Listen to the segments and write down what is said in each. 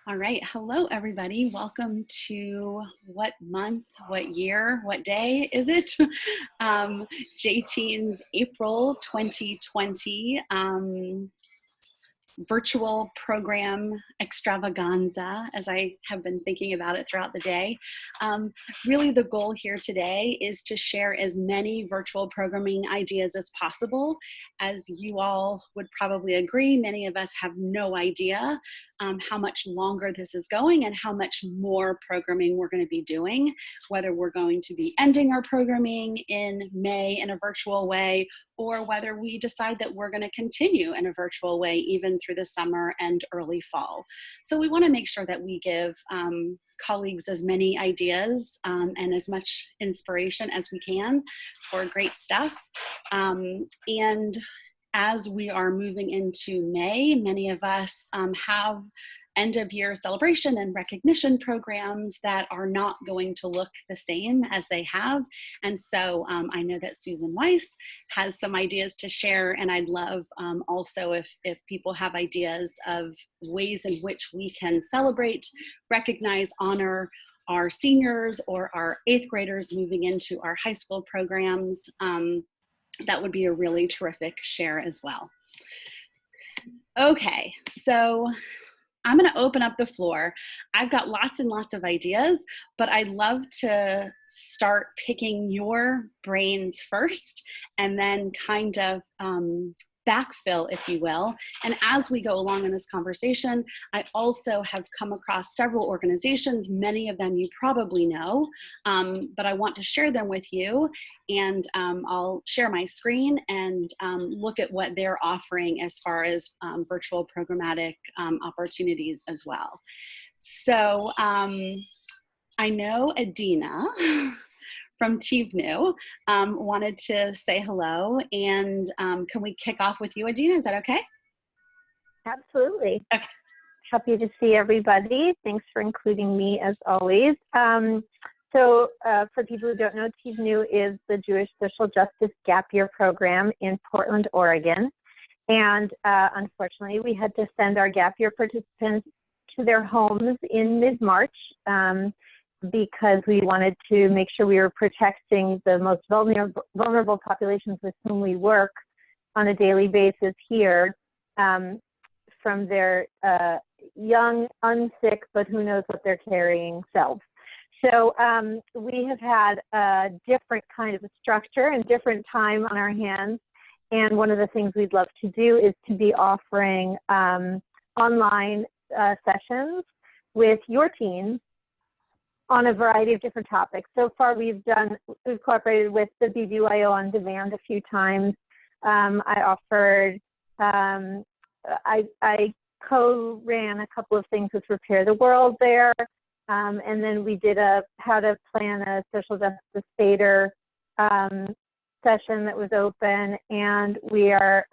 All right. Hello, everybody. Welcome to what month, what year, what day is it? JTeen's April 2020 virtual program extravaganza, as I have been thinking about it throughout the day. Really, the goal here today is to share as many virtual programming ideas as possible. As you all would probably agree, many of us have no idea how much longer this is going and how much more programming we're going to be doing, whether we're going to be ending our programming in May in a virtual way, or whether we decide that we're going to continue in a virtual way even through the summer and early fall. So we want to make sure that we give colleagues as many ideas and as much inspiration as we can for great stuff. And as we are moving into May, many of us have end of year celebration and recognition programs that are not going to look the same as they have. And so I know that Susan Weiss has some ideas to share, and I'd love also if people have ideas of ways in which we can celebrate, recognize, honor our seniors or our 8th graders moving into our high school programs. That would be a really terrific share as well. Okay, so I'm going to open up the floor. I've got lots and lots of ideas, but I'd love to start picking your brains first and then kind of backfill, if you will. And as we go along in this conversation, I also have come across several organizations, many of them you probably know, but I want to share them with you. And I'll share my screen and look at what they're offering as far as virtual programmatic opportunities as well. So I know Adina from TVNU wanted to say hello, and can we kick off with you, Adina? Is that okay? Absolutely. Okay. Happy to see everybody. Thanks for including me as always. So for people who don't know, TVNU is the Jewish Social Justice Gap Year Program in Portland, Oregon. And unfortunately, we had to send our gap year participants to their homes in mid-March because we wanted to make sure we were protecting the most vulnerable populations with whom we work on a daily basis here from their young, unsick, but who knows what they're carrying selves. So we have had a different kind of a structure and different time on our hands. And one of the things we'd love to do is to be offering online sessions with your teens on a variety of different topics. So far, we've cooperated with the BBYO On Demand a few times. I co-ran a couple of things with Repair the World there. And then we did how to plan a social justice Seder session that was open. And we are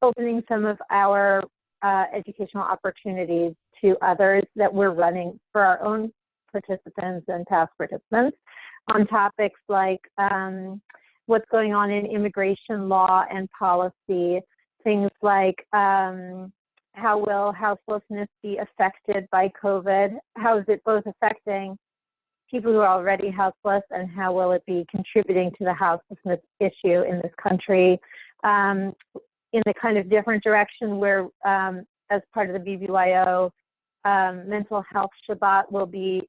opening some of our educational opportunities to others that we're running for our own participants and past participants on topics like what's going on in immigration law and policy, things like how will houselessness be affected by COVID? How is it both affecting people who are already houseless, and how will it be contributing to the houselessness issue in this country? In a kind of different direction where, as part of the BBYO Mental Health Shabbat, will be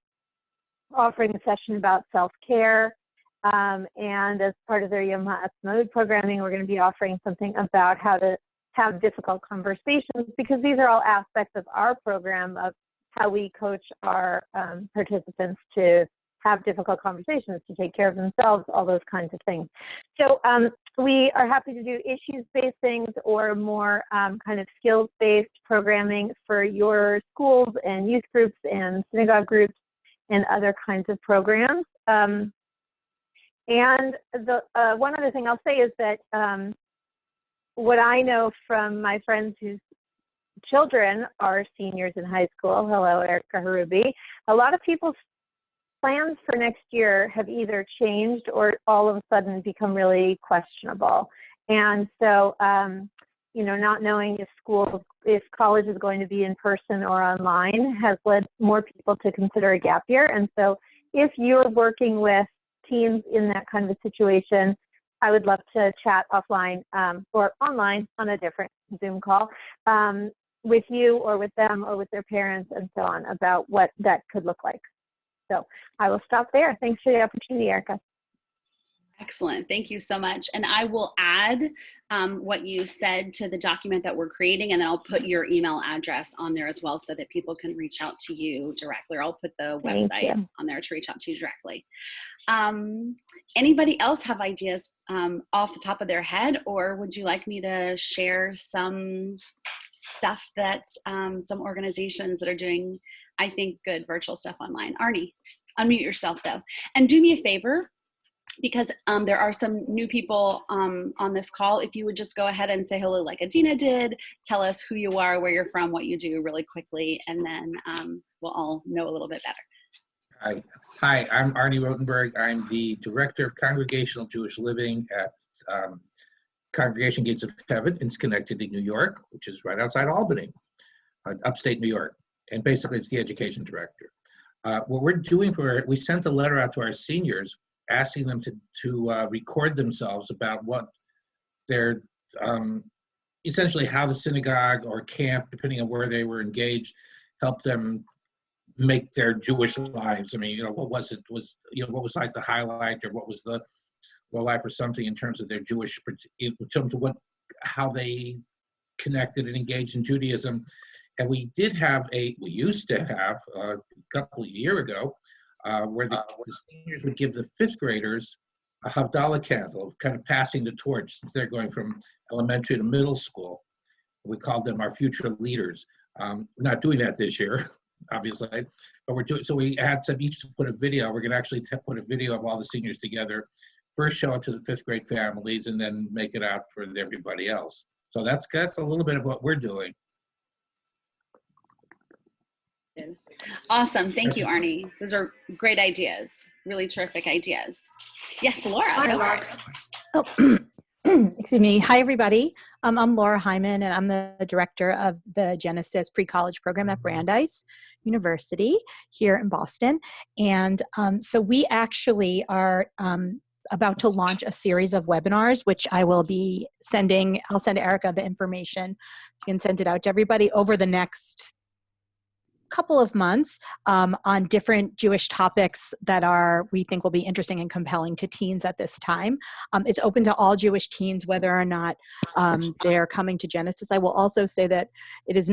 offering a session about self-care. And as part of their Yom HaAtzmaut programming, we're going to be offering something about how to have difficult conversations, because these are all aspects of our program of how we coach our participants to have difficult conversations, to take care of themselves, all those kinds of things. So we are happy to do issues-based things or more kind of skills-based programming for your schools and youth groups and synagogue groups and other kinds of programs. And the one other thing I'll say is that what I know from my friends whose children are seniors in high school, hello, Erica Harubi, a lot of people's plans for next year have either changed or all of a sudden become really questionable. And so not knowing if college is going to be in person or online has led more people to consider a gap year. And so if you're working with teens in that kind of a situation, I would love to chat offline or online on a different Zoom call with you or with them or with their parents and so on about what that could look like. So I will stop there. Thanks for the opportunity, Erica. Excellent. Thank you so much. And I will add what you said to the document that we're creating, and then I'll put your email address on there as well so that people can reach out to you directly, or I'll put the website on there to reach out to you directly. Anybody else have ideas off the top of their head, or would you like me to share some stuff that some organizations that are doing, I think, good virtual stuff online? Arnie, unmute yourself though. And do me a favor, because there are some new people on this call. If you would just go ahead and say hello like Adina did, tell us who you are, where you're from, what you do really quickly, and then we'll all know a little bit better. Hi, I'm Arnie Rotenberg. I'm the Director of Congregational Jewish Living at Congregation Gates of Heaven in Schenectady, New York, which is right outside Albany, upstate New York. And basically it's the Education Director. What we're doing we sent a letter out to our seniors asking them to record themselves about what their, essentially how the synagogue or camp, depending on where they were engaged, helped them make their Jewish lives. I mean, what was it? What was like the highlight, or what was the low life, or something in terms of their Jewish, in terms of how they connected and engaged in Judaism. And we used to have a couple of years ago, where the seniors would give the fifth graders a Havdalah candle, kind of passing the torch, since they're going from elementary to middle school. We called them our future leaders. We're not doing that this year, obviously, but we're doing, so we had some each to put a video. We're gonna actually put a video of all the seniors together, first show it to the fifth grade families, and then make it out for everybody else. So that's a little bit of what we're doing. Awesome. Thank you, Arnie. Those are great ideas. Really terrific ideas. Yes, Laura. Hi, Laura. Oh, excuse me. Hi, everybody. I'm Laura Hyman, and I'm the director of the Genesis pre-college program at Brandeis University here in Boston. And so we actually are about to launch a series of webinars, which I will be sending. I'll send Erica the information. You can send it out to everybody over the next couple of months on different Jewish topics that we think will be interesting and compelling to teens at this time. It's open to all Jewish teens, whether or not they're coming to Genesis. I will also say that it is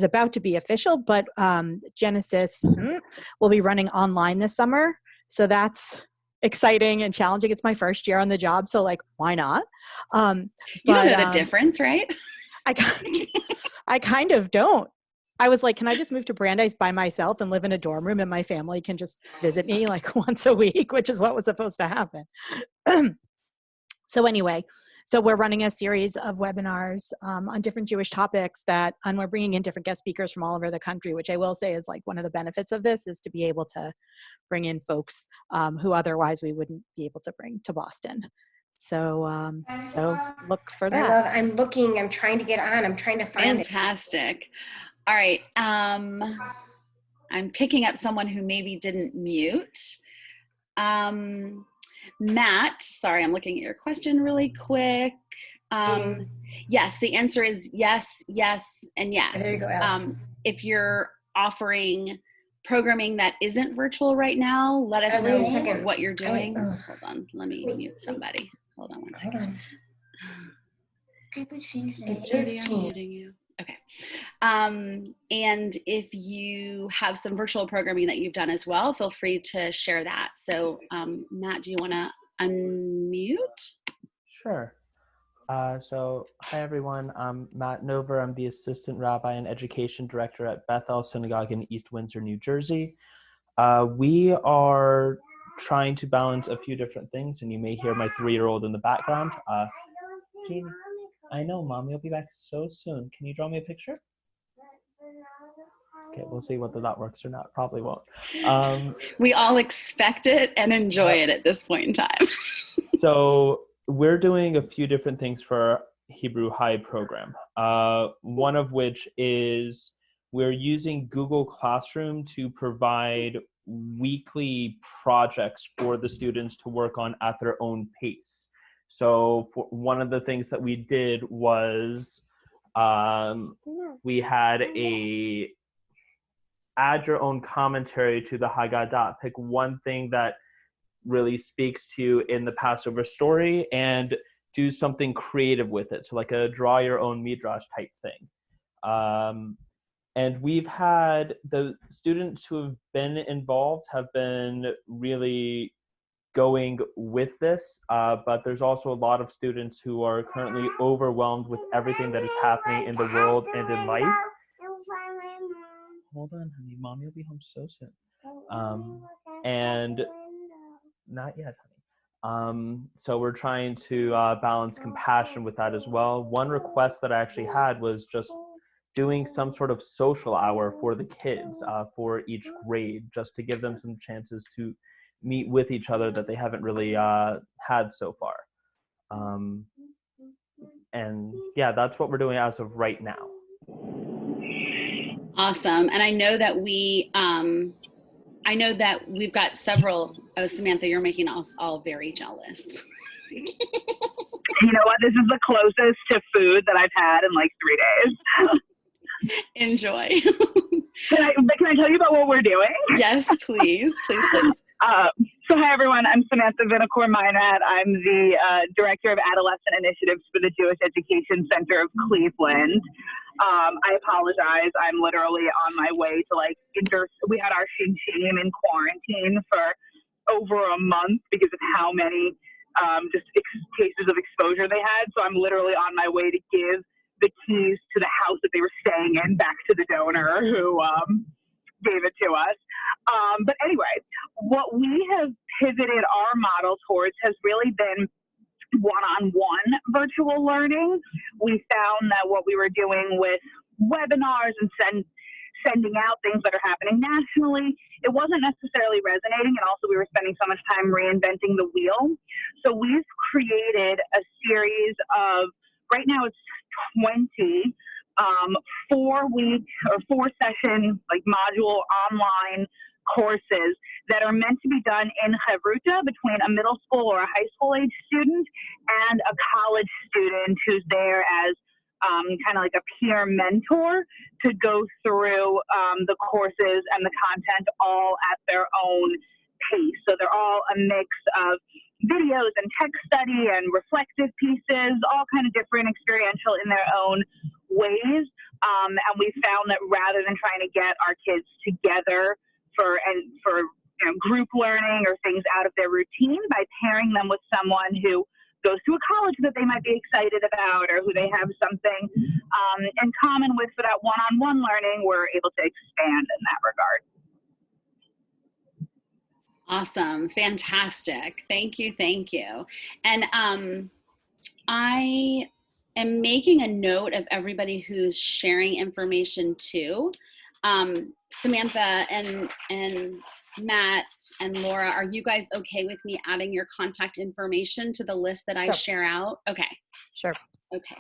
about to be official, but Genesis will be running online this summer. So that's exciting and challenging. It's my first year on the job, so why not? You don't know the difference, right? I kind of don't. I was like, can I just move to Brandeis by myself and live in a dorm room, and my family can just visit me once a week, which is what was supposed to happen. So anyway, we're running a series of webinars on different Jewish topics and we're bringing in different guest speakers from all over the country, which I will say is one of the benefits of this is to be able to bring in folks who otherwise we wouldn't be able to bring to Boston. So look for that. I'm trying to get on. I'm trying to find it. Fantastic. All right. I'm picking up someone who maybe didn't mute. Matt, sorry, I'm looking at your question really quick. Yes, the answer is yes, yes, and yes. There you go, Alex. If you're offering programming that isn't virtual right now, let us know what you're doing. Hold on, let me mute somebody. Hold on one second. It is muting you. Okay. And if you have some virtual programming that you've done as well, feel free to share that. So Matt, do you want to unmute? Sure. So hi, everyone. I'm Matt Nover. I'm the Assistant Rabbi and Education Director at Bethel Synagogue in East Windsor, New Jersey. We are trying to balance a few different things, and you may hear my 3-year-old in the background. Jean, I know, Mom, you'll be back so soon. Can you draw me a picture? Okay, we'll see whether that works or not. Probably won't. We all expect it and enjoy it at this point in time. So we're doing a few different things for Hebrew High program. One of which is we're using Google Classroom to provide weekly projects for the students to work on at their own pace. So one of the things that we did was we had a add your own commentary to the Haggadah. Pick one thing that really speaks to you in the Passover story and do something creative with it. So like a draw your own midrash type thing. And we've had the students who have been involved have been really going with this, but there's also a lot of students who are currently overwhelmed with everything that is happening in the world and in life. Hold on, honey. Mommy will be home so soon. And not yet, honey. So we're trying to balance compassion with that as well. One request that I actually had was just doing some sort of social hour for the kids for each grade, just to give them some chances to meet with each other that they haven't really had so far. And yeah, that's what we're doing as of right now. Awesome. And I know that we've got several. Oh, Samantha, you're making us all very jealous. You know what? This is the closest to food that I've had in like 3 days. Enjoy. Can I tell you about what we're doing? Yes, please. Please. So hi, everyone. I'm Samantha Vinokur-Minat. I'm the Director of Adolescent Initiatives for the Jewish Education Center of Cleveland. I apologize. I'm literally on my way to we had our Shin team in quarantine for over a month because of how many cases of exposure they had. So I'm literally on my way to give the keys to the house that they were staying in back to the donor who gave it to us. But anyway, what we have pivoted our model towards has really been one-on-one virtual learning. We found that what we were doing with webinars and sending out things that are happening nationally, it wasn't necessarily resonating, and also we were spending so much time reinventing the wheel. So we've created a series of, right now it's 20 4-week or 4-session module online courses that are meant to be done in Chavruta between a middle school or a high school age student and a college student who's there as kind of like a peer mentor to go through the courses and the content all at their own pace. So they're all a mix of videos and text study and reflective pieces, all kind of different, experiential in their own ways. And we found that rather than trying to get our kids together for group learning or things out of their routine, by pairing them with someone who goes to a college that they might be excited about or who they have something in common with for that one-on-one learning, we're able to expand in that regard. Awesome. Fantastic. Thank you. Thank you. And I am making a note of everybody who's sharing information too. Samantha and Matt and Laura, are you guys okay with me adding your contact information to the list that I share out? Okay. Sure. Okay.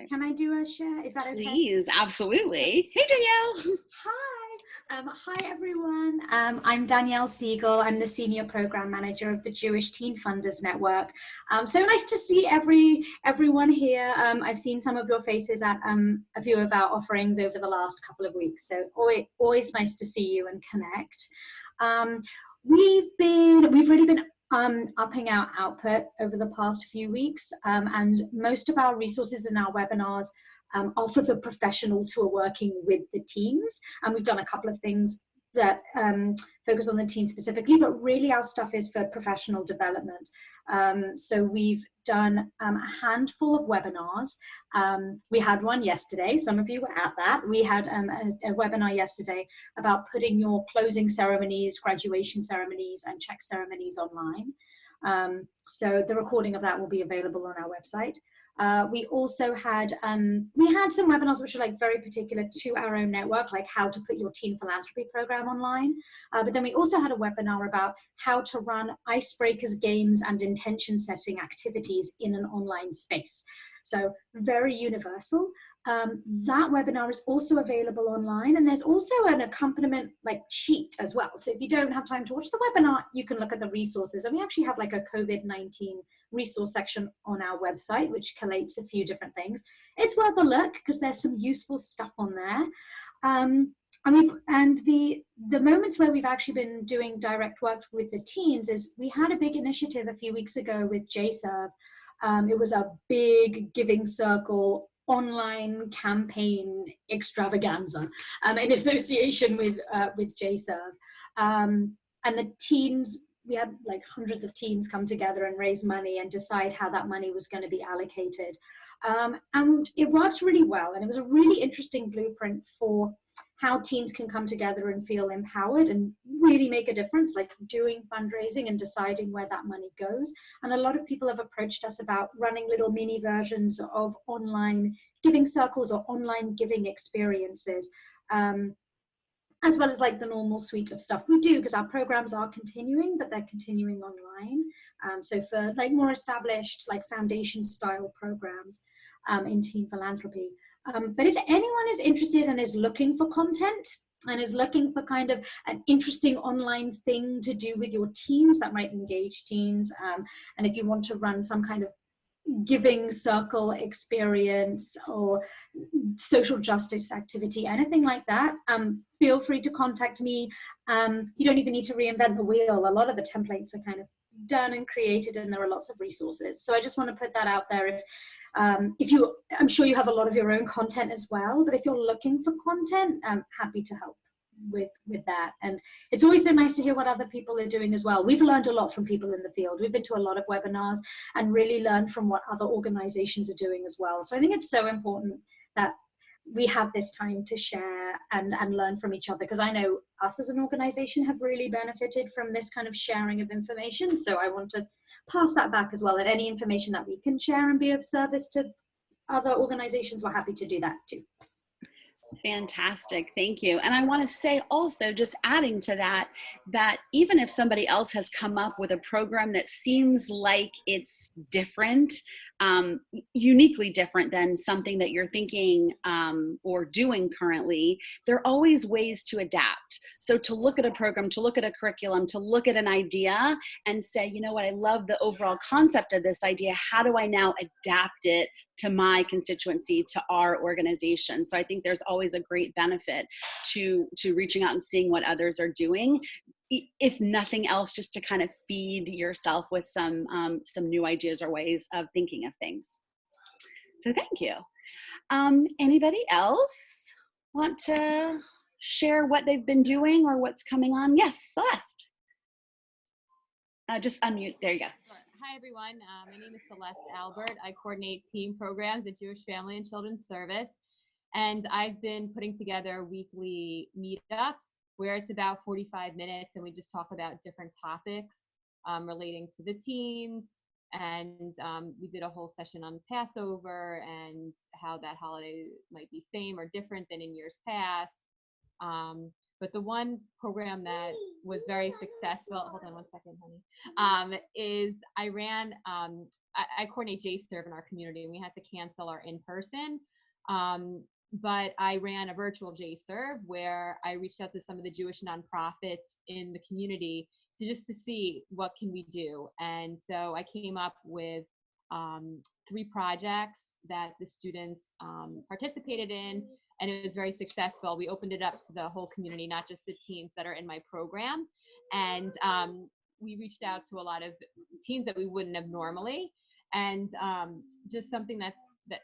Can I do a share? Is that okay? Please, absolutely. Hey, Danielle. Hi. Hi, everyone. I'm Danielle Siegel. I'm the Senior Program Manager of the Jewish Teen Funders Network. So nice to see everyone here. I've seen some of your faces at a few of our offerings over the last couple of weeks. So always nice to see you and connect. We've really been upping our output over the past few weeks, and most of our resources in our webinars are for the professionals who are working with the teams. And we've done a couple of things that focus on the team specifically, but really our stuff is for professional development. So we've done a handful of webinars. We had one yesterday. Some of you were at that. We had a webinar yesterday about putting your closing ceremonies, graduation ceremonies, and check ceremonies online. So the recording of that will be available on our website. We also had we had some webinars which are like very particular to our own network, like how to put your teen philanthropy program online. But then we also had a webinar about how to run icebreakers, games, and intention setting activities in an online space. So very universal. That webinar is also available online, and there's also an accompaniment like sheet as well. So if you don't have time to watch the webinar, you can look at the resources. And we actually have like a COVID-19 resource section on our website, which collates a few different things. It's worth a look because there's some useful stuff on there. And the moments where we've actually been doing direct work with the teens is we had a big initiative a few weeks ago with JServe. It was a big giving circle online campaign extravaganza in association with JServe. And the teens, we had like hundreds of teams come together and raise money and decide how that money was going to be allocated. And it worked really well. And it was a really interesting blueprint for how teens can come together and feel empowered and really make a difference, like doing fundraising and deciding where that money goes. And a lot of people have approached us about running little mini versions of online giving circles or online giving experiences, as well as like the normal suite of stuff we do, because our programs are continuing, but they're continuing online. So for like more established, like foundation style programs in teen philanthropy. But if anyone is interested and is looking for content and is looking for kind of an interesting online thing to do with your teams that might engage teens, and if you want to run some kind of giving circle experience or social justice activity, anything like that, feel free to contact me. You don't even need to reinvent the wheel. A lot of the templates are kind of done and created, and there are lots of resources. So I just want to put that out there. If you, I'm sure you have a lot of your own content as well, but if you're looking for content, I'm happy to help with that. And it's always so nice to hear what other people are doing as well. We've learned a lot from people in the field. We've been to a lot of webinars and really learned from what other organizations are doing as well. So I think it's so important that we have this time to share and learn from each other, because I know us as an organization have really benefited from this kind of sharing of information. So I want to pass that back as well, and any information that we can share and be of service to other organizations, we're happy to do that too. Fantastic, thank you. And I want to say also, just adding to that, that even if somebody else has come up with a program that seems like it's different, uniquely different than something that you're thinking or doing currently, there are always ways to adapt. So to look at a program, to look at a curriculum, to look at an idea and say, you know what, I love the overall concept of this idea. How do I now adapt it to my constituency, to our organization? So I think there's always a great benefit to reaching out and seeing what others are doing, if nothing else, just to kind of feed yourself with some new ideas or ways of thinking of things. So thank you. Anybody else want to share what they've been doing or what's coming on? Yes, Celeste. Just unmute. There you go. Sure. Hi, everyone. My name is Celeste Albert. I coordinate team programs at Jewish Family and Children's Service. And I've been putting together weekly meetups where it's about 45 minutes and we just talk about different topics relating to the teens. And we did a whole session on Passover and how that holiday might be same or different than in years past. But the one program that was very successful, hold on one second, honey, is I ran, I coordinate JServe in our community, and we had to cancel our in-person. But I ran a virtual JServe where I reached out to some of the Jewish nonprofits in the community to see what can we do. And so I came up with 3 projects that the students participated in, and it was very successful. We opened it up to the whole community, not just the teens that are in my program. And we reached out to a lot of teens that we wouldn't have normally. And just something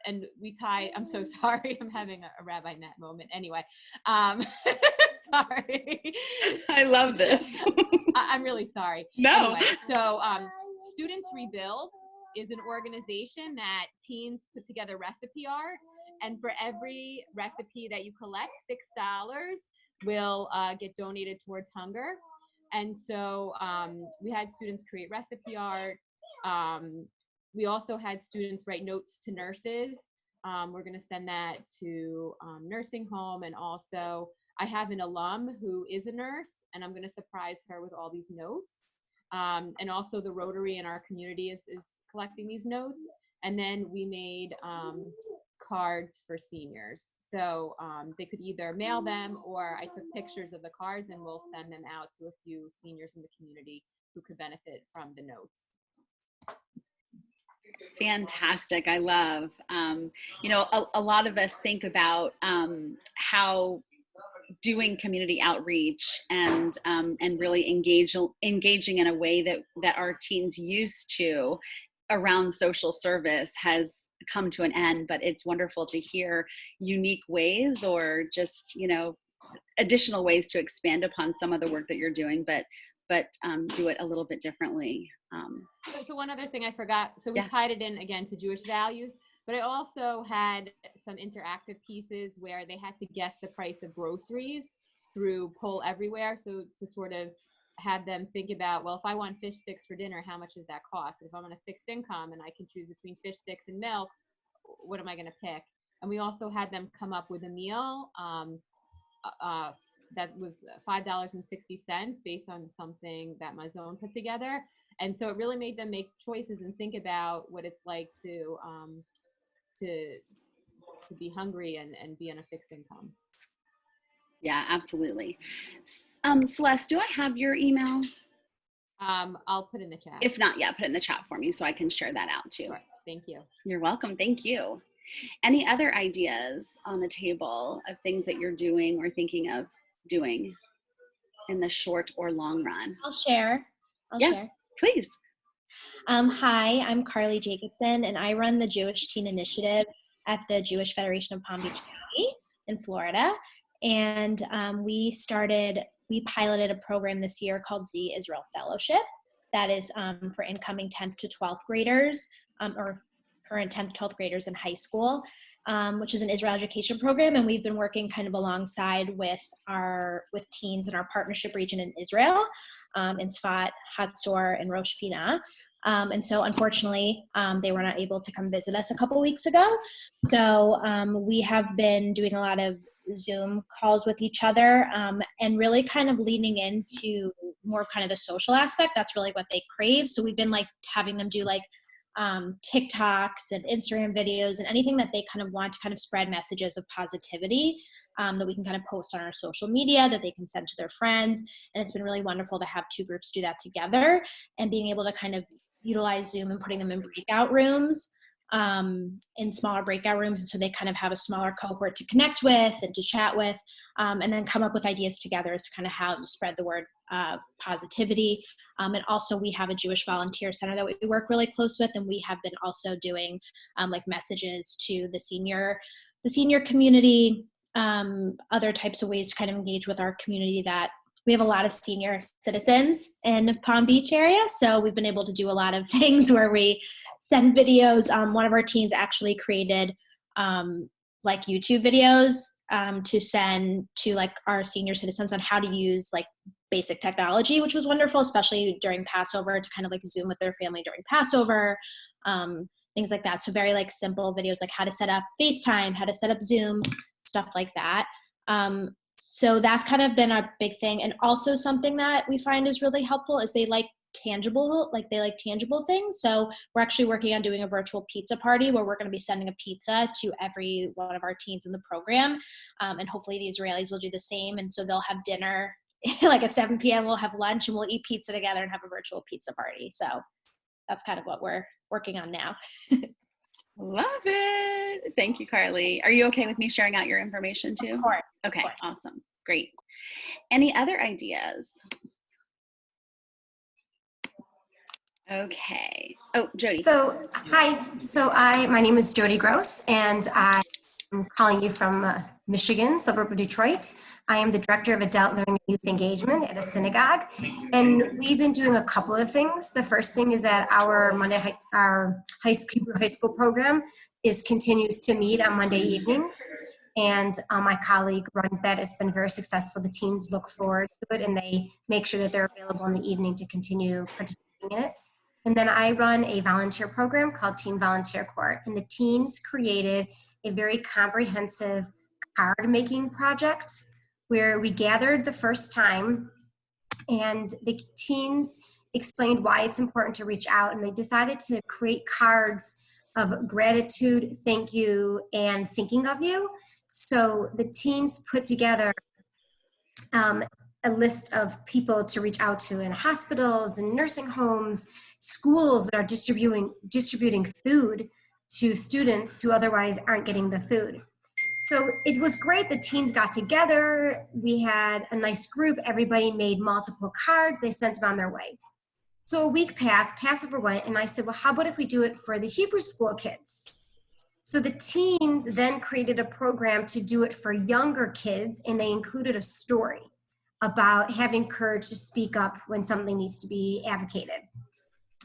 and we tied, I'm so sorry, I'm having a Rabbi Nat moment. Anyway, sorry. I love this. I'm really sorry. No. Anyway, so Students Rebuild is an organization that teens put together recipe art. And for every recipe that you collect, $6 will get donated towards hunger. And so we had students create recipe art. We also had students write notes to nurses. We're going to send that to nursing home, and also I have an alum who is a nurse, and I'm going to surprise her with all these notes. And also the Rotary in our community is collecting these notes. And then we made cards for seniors. So they could either mail them, or I took pictures of the cards and we'll send them out to a few seniors in the community who could benefit from the notes. Fantastic. I love, you know, a lot of us think about how doing community outreach and really engaging in a way that our teens used to around social service has come to an end, but it's wonderful to hear unique ways, or just, you know, additional ways to expand upon some of the work that you're doing, but do it a little bit differently. So one other thing I forgot, so we tied it in again to Jewish values, but I also had some interactive pieces where they had to guess the price of groceries through Poll Everywhere. So to sort of have them think about, well, if I want fish sticks for dinner, how much does that cost? If I'm on a fixed income and I can choose between fish sticks and milk, what am I going to pick? And we also had them come up with a meal that was $5.60 based on something that Mazon put together. And so it really made them make choices and think about what it's like to be hungry and be on a fixed income. Yeah, absolutely. Celeste, do I have your email? I'll put in the chat. If not, yeah, put it in the chat for me so I can share that out too. Sure. Thank you. You're welcome. Thank you. Any other ideas on the table of things that you're doing or thinking of doing in the short or long run? I'll share. Please. Hi, I'm Carly Jacobson, and I run the Jewish Teen Initiative at the Jewish Federation of Palm Beach County in Florida. And we piloted a program this year called Z Israel Fellowship that is for incoming 10th to 12th graders or current 10th to 12th graders in high school, which is an Israel education program. And we've been working kind of alongside with teens in our partnership region in Israel, in Tzfat, Hatzor, and Rosh Pinah. And so unfortunately, they were not able to come visit us a couple weeks ago. So we have been doing a lot of Zoom calls with each other and really kind of leaning into more kind of the social aspect. That's really what they crave. So we've been like having them do like TikToks and Instagram videos and anything that they kind of want to kind of spread messages of positivity that we can kind of post on our social media that they can send to their friends. And it's been really wonderful to have two groups do that together and being able to kind of utilize Zoom and putting them in breakout rooms, in smaller breakout rooms. And so they kind of have a smaller cohort to connect with and to chat with, and then come up with ideas together as to kind of how to spread the word positivity. And also we have a Jewish volunteer center that we work really close with. And we have been also doing like messages to the senior community, other types of ways to kind of engage with our community. That we have a lot of senior citizens in Palm Beach area. So we've been able to do a lot of things where we send videos. One of our teens actually created like YouTube videos to send to like our senior citizens on how to use like basic technology, which was wonderful, especially during Passover, to kind of like Zoom with their family during Passover, things like that. So very like simple videos, like how to set up FaceTime, how to set up Zoom, stuff like that. So that's kind of been our big thing. And also something that we find is really helpful is they like tangible things. So we're actually working on doing a virtual pizza party where we're going to be sending a pizza to every one of our teens in the program. And hopefully the Israelis will do the same. And so they'll have dinner like at 7 p.m. we'll have lunch and we'll eat pizza together and have a virtual pizza party. So that's kind of what we're working on now. Love it. Thank you, Carly. Are you okay with me sharing out your information too? Of course. Okay, awesome. Great. Any other ideas? Okay. Oh, Jody. So, hi. So my name is Jody Gross, and I'm calling you from Michigan, suburb of Detroit. I am the director of adult learning and youth engagement at a synagogue, and we've been doing a couple of things. The first thing is that our high school program continues to meet on Monday evenings, and my colleague runs that. It's been very successful. The teens look forward to it, and they make sure that they're available in the evening to continue participating in it. And then I run a volunteer program called Teen Volunteer Corps. And the teens created a very comprehensive card making project where we gathered the first time, and the teens explained why it's important to reach out, and they decided to create cards of gratitude, thank you, and thinking of you. So the teens put together a list of people to reach out to in hospitals and nursing homes, schools that are distributing food to students who otherwise aren't getting the food. So it was great. The teens got together. We had a nice group. Everybody made multiple cards. They sent them on their way. So a week passed, Passover went, and I said, well, how about if we do it for the Hebrew school kids? So the teens then created a program to do it for younger kids, and they included a story about having courage to speak up when something needs to be advocated.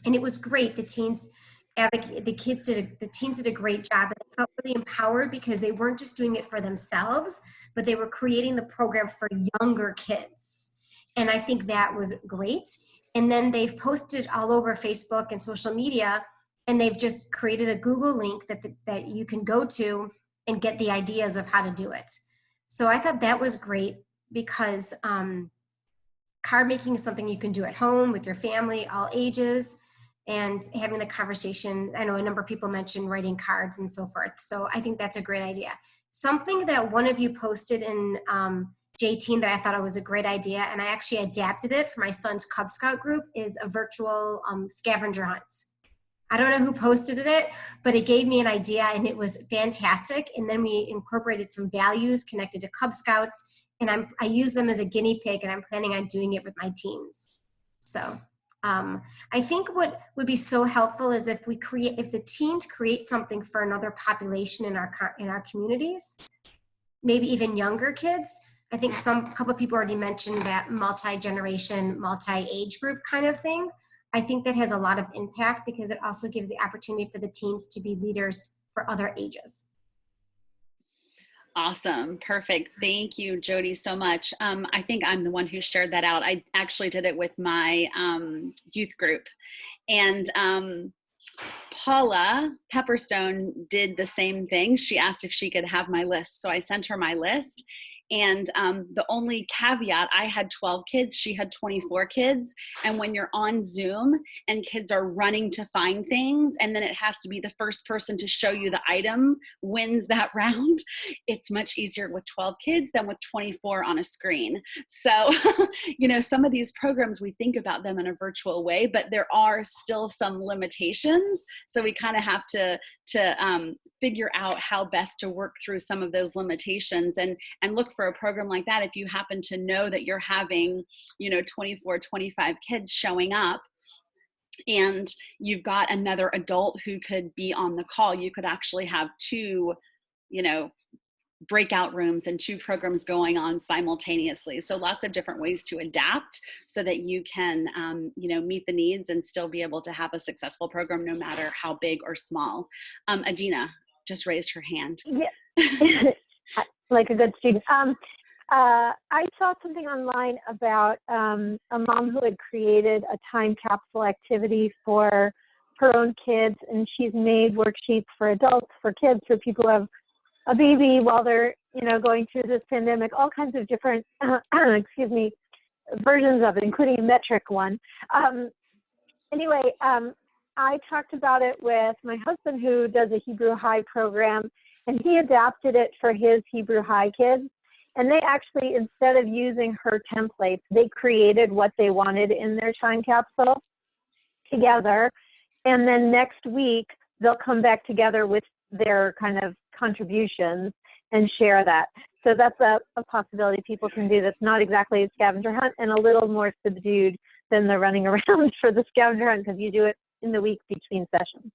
And it was great. The teens did a great job, and they felt really empowered because they weren't just doing it for themselves, but they were creating the program for younger kids. And I think that was great. And then they've posted all over Facebook and social media, and they've just created a Google link that you can go to and get the ideas of how to do it. So I thought that was great because card making is something you can do at home with your family, all ages, and having the conversation. I know a number of people mentioned writing cards and so forth. So I think that's a great idea. Something that one of you posted in J-Teen that I thought it was a great idea, and I actually adapted it for my son's Cub Scout group, is a virtual scavenger hunt. I don't know who posted it, but it gave me an idea and it was fantastic. And then we incorporated some values connected to Cub Scouts, and I use them as a guinea pig, and I'm planning on doing it with my teens. So I think what would be so helpful is if the teens create something for another population in our communities, maybe even younger kids. I think a couple of people already mentioned that multi-generation, multi-age group kind of thing. I think that has a lot of impact because it also gives the opportunity for the teens to be leaders for other ages. Awesome. Perfect. Thank you, Jody, so much. I think I'm the one who shared that out. I actually did it with my youth group. And Paula Pepperstone did the same thing. She asked if she could have my list. So I sent her my list. And the only caveat, I had 12 kids, she had 24 kids. And when you're on Zoom and kids are running to find things, and then it has to be the first person to show you the item wins that round, it's much easier with 12 kids than with 24 on a screen. So, you know, some of these programs, we think about them in a virtual way, but there are still some limitations. So we kind of have to figure out how best to work through some of those limitations and look for a program like that. If you happen to know that you're having, you know, 24, 25 kids showing up and you've got another adult who could be on the call, you could actually have two, you know, breakout rooms and two programs going on simultaneously. So lots of different ways to adapt so that you can, you know, meet the needs and still be able to have a successful program no matter how big or small. Adina just raised her hand. Yeah. Like a good student. I saw something online about a mom who had created a time capsule activity for her own kids, and she's made worksheets for adults, for kids, for people who have a baby while they're, you know, going through this pandemic, all kinds of different, versions of it, including a metric one. Anyway, I talked about it with my husband who does a Hebrew High program, and he adapted it for his Hebrew High kids. And they actually, instead of using her templates, they created what they wanted in their time capsule together. And then next week, they'll come back together with their kind of contributions and share that. So that's a possibility people can do that's not exactly a scavenger hunt and a little more subdued than the running around for the scavenger hunt, because you do it in the week between sessions.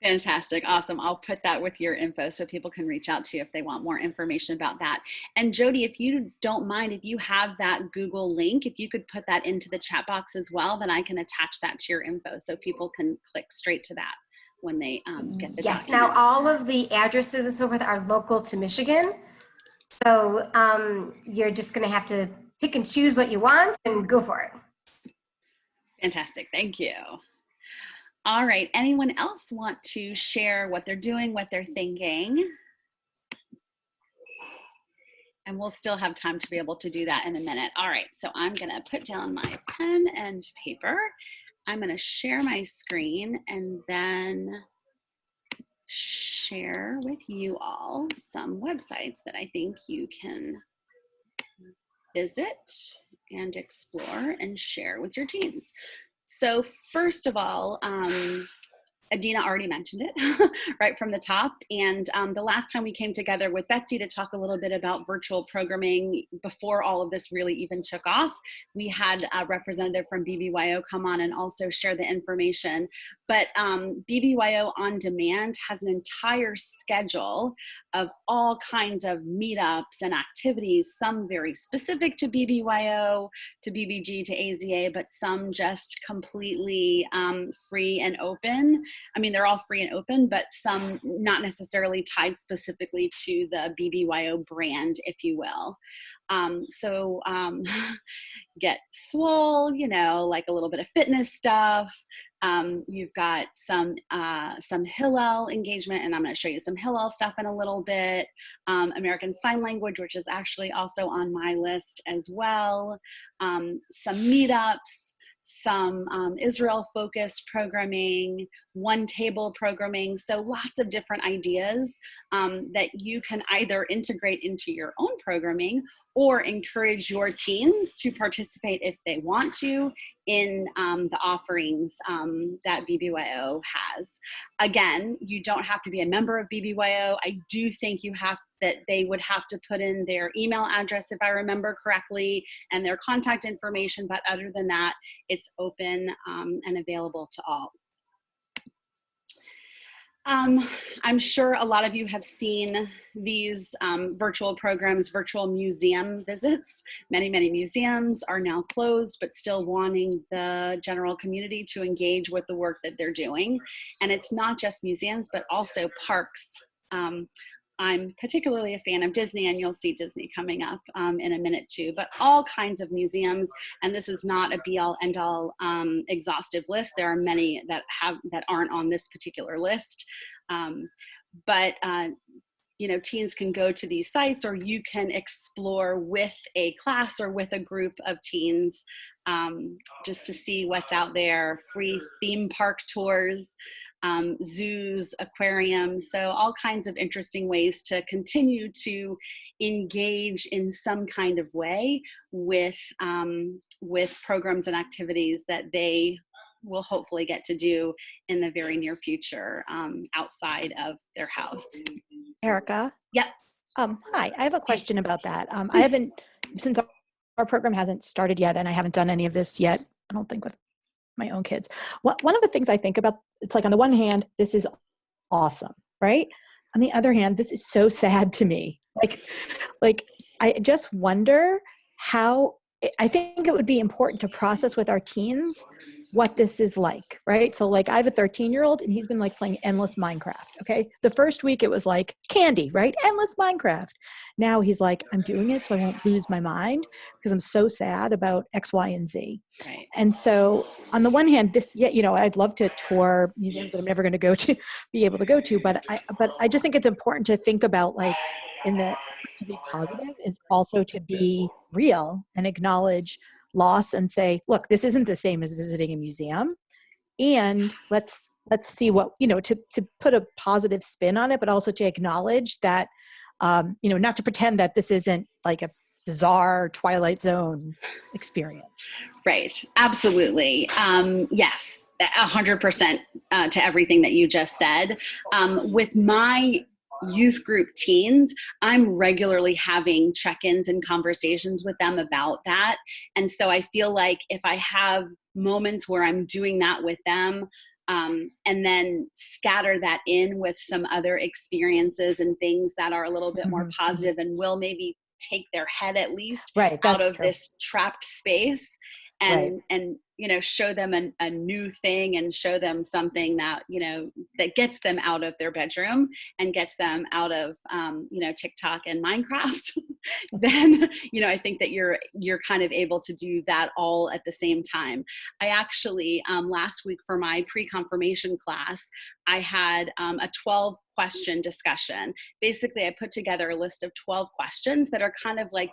Fantastic. Awesome. I'll put that with your info so people can reach out to you if they want more information about that. And Jody, if you don't mind, if you have that Google link, if you could put that into the chat box as well, then I can attach that to your info so people can click straight to that when they get the Yes. document. Now all of the addresses and so forth are local to Michigan. So you're just going to have to pick and choose what you want and go for it. Fantastic, thank you. All right, anyone else want to share what they're doing, what they're thinking? And we'll still have time to be able to do that in a minute. All right, so I'm gonna put down my pen and paper. I'm gonna share my screen and then share with you all some websites that I think you can visit and explore and share with your teens. So first of all, Adina already mentioned it right from the top. And the last time we came together with Betsy to talk a little bit about virtual programming before all of this really even took off, we had a representative from BBYO come on and also share the information. But BBYO On Demand has an entire schedule of all kinds of meetups and activities, some very specific to BBYO, to BBG, to AZA, but some just completely free and open. I mean, they're all free and open, but some not necessarily tied specifically to the BBYO brand, if you will. Get swole, you know, like a little bit of fitness stuff. You've got some Hillel engagement, and I'm going to show you some Hillel stuff in a little bit. American Sign Language, which is actually also on my list as well. Some meetups, some Israel-focused programming, one table programming. So lots of different ideas that you can either integrate into your own programming or encourage your teens to participate if they want to in the offerings that BBYO has. Again, you don't have to be a member of BBYO. I do think that they would have to put in their email address, if I remember correctly, and their contact information, but other than that, it's open and available to all. I'm sure a lot of you have seen these virtual programs, virtual museum visits. Many, many museums are now closed, but still wanting the general community to engage with the work that they're doing. And it's not just museums, but also parks. I'm particularly a fan of Disney, and you'll see Disney coming up in a minute too, but all kinds of museums, and this is not a be-all, end-all exhaustive list. There are many that aren't on this particular list, you know, teens can go to these sites, or you can explore with a class or with a group of teens just to see what's out there. Free theme park tours, zoos, aquariums, so all kinds of interesting ways to continue to engage in some kind of way with programs and activities that they will hopefully get to do in the very near future outside of their house. Erica? Yep. Hi, I have a question about that. I haven't, since our program hasn't started yet, and I haven't done any of this yet, I don't think with my own kids. One of the things I think about, it's like on the one hand, this is awesome, right? On the other hand, this is so sad to me. Like I just wonder how, I think it would be important to process with our teens what this is like, right? So like I have a 13-year-old and he's been like playing endless Minecraft, okay? The first week it was like candy, right? Endless Minecraft. Now he's like, I'm doing it so I won't lose my mind because I'm so sad about X, Y, and Z. Right. And so on the one hand, you know, I'd love to tour museums that I'm never going to be able to go to, but I just think it's important to think about like to be positive is also to be real and acknowledge loss and say, look, this isn't the same as visiting a museum, and let's see what, you know, to put a positive spin on it, but also to acknowledge that, you know, not to pretend that this isn't like a bizarre Twilight Zone experience. Right, absolutely. Yes, 100% to everything that you just said. With my youth group teens, I'm regularly having check-ins and conversations with them about that. And so I feel like if I have moments where I'm doing that with them, and then scatter that in with some other experiences and things that are a little bit more positive and will maybe take their head at least out of this trapped space and show them a new thing and show them something that, that gets them out of their bedroom and gets them out of, TikTok and Minecraft, then, I think that you're kind of able to do that all at the same time. I actually, last week for my pre-confirmation class, I had a 12 question discussion. Basically, I put together a list of 12 questions that are kind of like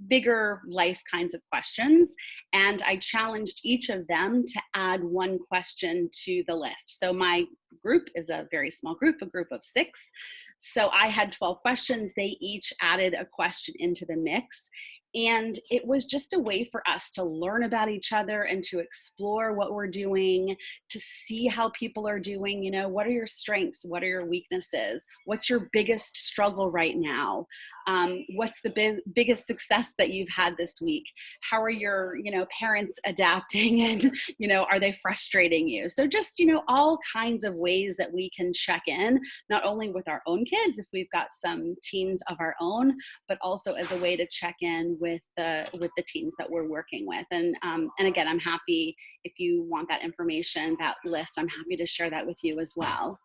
bigger life kinds of questions. And I challenged each of them to add one question to the list. So my group is a very small group, a group of 6. So I had 12 questions. They each added a question into the mix. And it was just a way for us to learn about each other and to explore what we're doing, to see how people are doing. What are your strengths? What are your weaknesses? What's your biggest struggle right now? What's the biggest success that you've had this week? How are your, parents adapting, and, are they frustrating you? So just, all kinds of ways that we can check in, not only with our own kids, if we've got some teens of our own, but also as a way to check in with the teens that we're working with. And again, I'm happy if you want that information, that list, I'm happy to share that with you as well.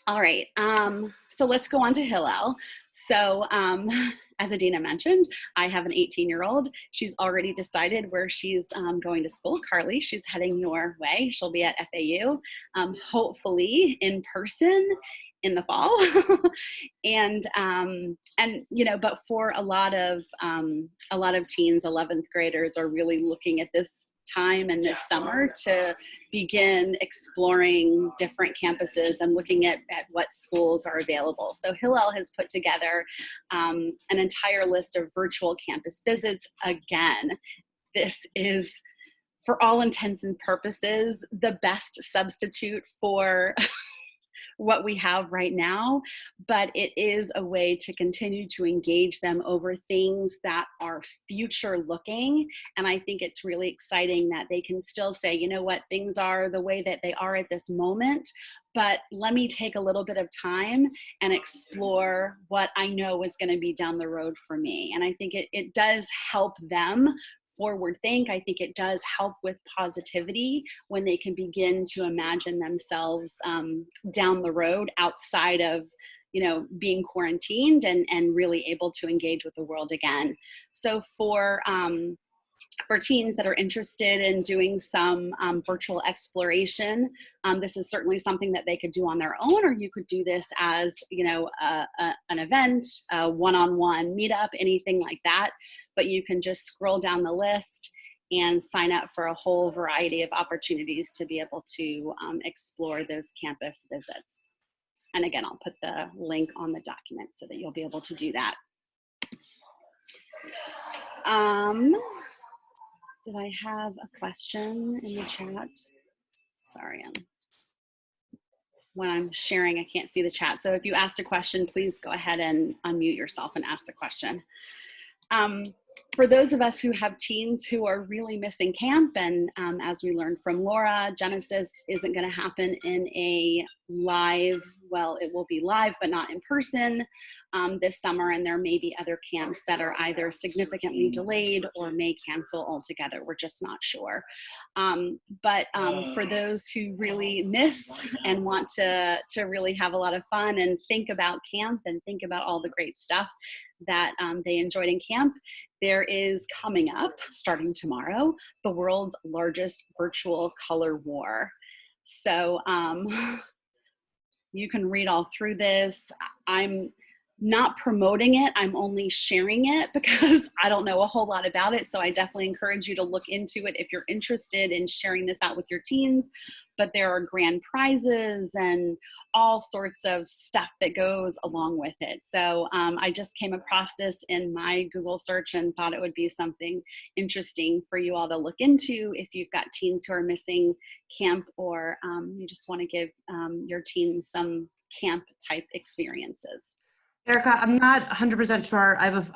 All right, so let's go on to Hillel. So as Adina mentioned, I have an 18-year-old. She's already decided where she's going to school. Carly, she's heading your way. She'll be at FAU, hopefully in person in the fall. and but for a lot of teens, 11th graders are really looking at this time and this summer to begin exploring different campuses and looking at what schools are available. So Hillel has put together an entire list of virtual campus visits. Again, this is, for all intents and purposes, the best substitute for what we have right now, but it is a way to continue to engage them over things that are future looking. And I think it's really exciting that they can still say, you know what, things are the way that they are at this moment, but let me take a little bit of time and explore what I know is going to be down the road for me. And I think it does help them forward think. I think it does help with positivity when they can begin to imagine themselves down the road outside of, being quarantined and really able to engage with the world again. So for teens that are interested in doing some virtual exploration, this is certainly something that they could do on their own, or you could do this as, an event, a one-on-one meetup, anything like that. But you can just scroll down the list and sign up for a whole variety of opportunities to be able to explore those campus visits. And again, I'll put the link on the document so that you'll be able to do that. Did I have a question in the chat? Sorry, when I'm sharing, I can't see the chat. So if you asked a question, please go ahead and unmute yourself and ask the question. For those of us who have teens who are really missing camp, and as we learned from Laura, Genesis isn't going to happen in a live, well, it will be live, but not in person this summer, and there may be other camps that are either significantly delayed or may cancel altogether. We're just not sure. But for those who really miss and want to really have a lot of fun and think about camp and think about all the great stuff that they enjoyed in camp, there is coming up, starting tomorrow, the world's largest virtual color war. So you can read all through this. I'm not promoting it, I'm only sharing it because I don't know a whole lot about it. So I definitely encourage you to look into it if you're interested in sharing this out with your teens. But there are grand prizes and all sorts of stuff that goes along with it. So I just came across this in my Google search and thought it would be something interesting for you all to look into if you've got teens who are missing camp, or you just want to give your teens some camp type experiences. Erica, I'm not 100% sure. I have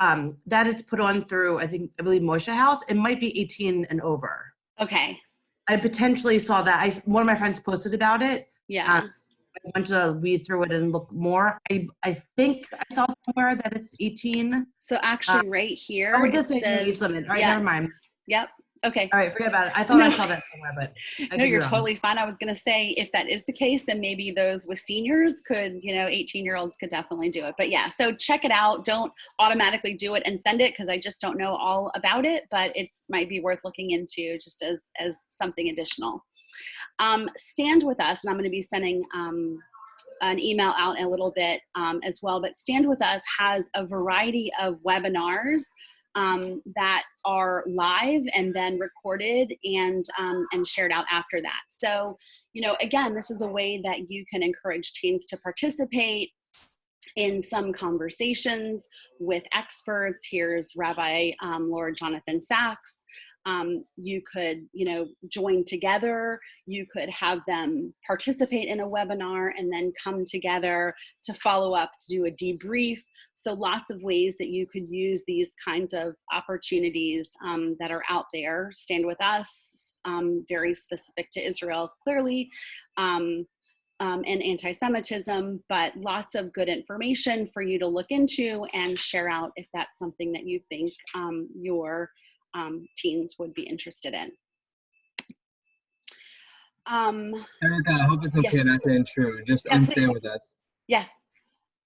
that it's put on through, I believe Moshe House. It might be 18 and over. Okay. I potentially saw that. One of my friends posted about it. Yeah. I went to read through it and look more. I think I saw somewhere that it's 18. So actually right here, it does say age limit. All right, yeah. never mind. Yep. Okay. All right, forget about it. I thought No. I saw that somewhere, but I No, could be you're wrong. totally fine. I was going to say, if that is the case, then maybe those with seniors could, 18-year-olds could definitely do it. But yeah, so check it out. Don't automatically do it and send it, because I just don't know all about it, but it's might be worth looking into just as something additional. Stand With Us, and I'm going to be sending an email out in a little bit as well, but Stand With Us has a variety of webinars that are live and then recorded and shared out after that. So, again, this is a way that you can encourage teens to participate in some conversations with experts. Here's Rabbi Lord Jonathan Sachs. You could, join together. You could have them participate in a webinar and then come together to follow up, to do a debrief. So lots of ways that you could use these kinds of opportunities that are out there. Stand With Us, very specific to Israel, clearly. And anti-Semitism, but lots of good information for you to look into and share out if that's something that you think your teens would be interested in. Erica, I hope it's okay not to intrude. Just Yeah, on please. Stand With Us. Yeah.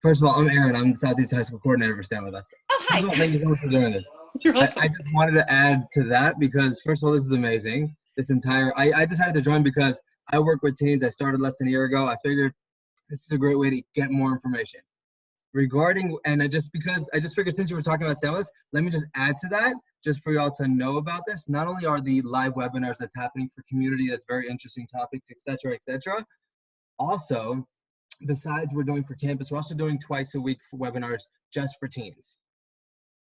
First of all, I'm Aaron. I'm the Southeast High School coordinator for Stand With Us. Oh, hi. First of all, thank you so much for doing this. You're welcome. I just wanted to add to that because, first of all, this is amazing. I decided to join because I work with teens. I started less than a year ago. I figured this is a great way to get more information regarding, and I just figured since you were talking about Stand With Us, let me just add to that, just for y'all to know about this. Not only are the live webinars that's happening for community, that's very interesting topics, et cetera. Also, besides we're doing for campus, we're also doing twice a week for webinars just for teens.